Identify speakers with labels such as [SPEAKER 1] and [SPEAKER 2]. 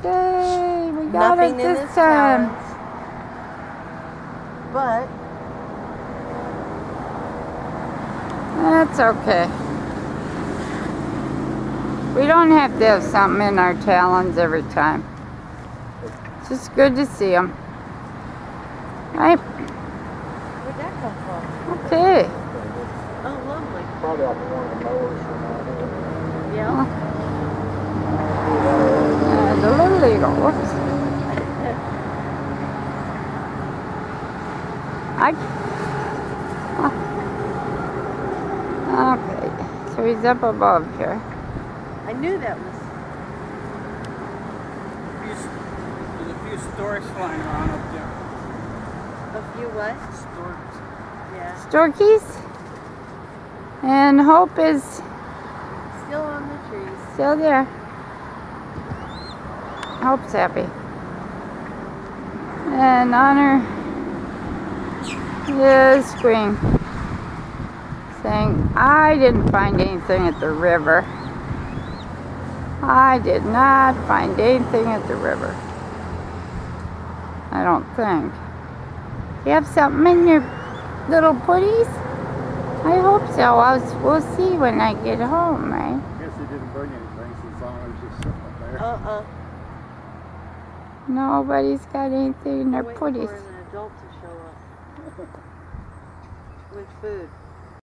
[SPEAKER 1] Yay, we got
[SPEAKER 2] Nothing
[SPEAKER 1] it
[SPEAKER 2] in
[SPEAKER 1] this
[SPEAKER 2] his
[SPEAKER 1] time.
[SPEAKER 2] talons. But
[SPEAKER 1] That's okay. We don't have to have something in our talons every time. It's just good to see them. Right?
[SPEAKER 2] where'd that come from?
[SPEAKER 1] Okay.
[SPEAKER 2] Oh, lovely.
[SPEAKER 3] Probably off of one of the mowers from out here.
[SPEAKER 2] Yeah.
[SPEAKER 1] And a little eagle. Whoops. Okay, so he's up above here.
[SPEAKER 2] I knew that was.
[SPEAKER 4] There's a few storks flying around up there.
[SPEAKER 2] A few what?
[SPEAKER 4] Storks.
[SPEAKER 2] Yeah.
[SPEAKER 1] Storkies. And Hope is
[SPEAKER 2] Still on the trees.
[SPEAKER 1] still there. Hope's happy. And Honor is screaming, saying, I didn't find anything at the river. I did not find anything at the river. I don't think. You have something in your little putties? I hope so. We'll see when I get home, right?
[SPEAKER 3] I guess he didn't bring anything since Honor's just sitting up there.
[SPEAKER 1] Nobody's got anything in their
[SPEAKER 2] We're waiting
[SPEAKER 1] putties.
[SPEAKER 2] for an adult to show up with food.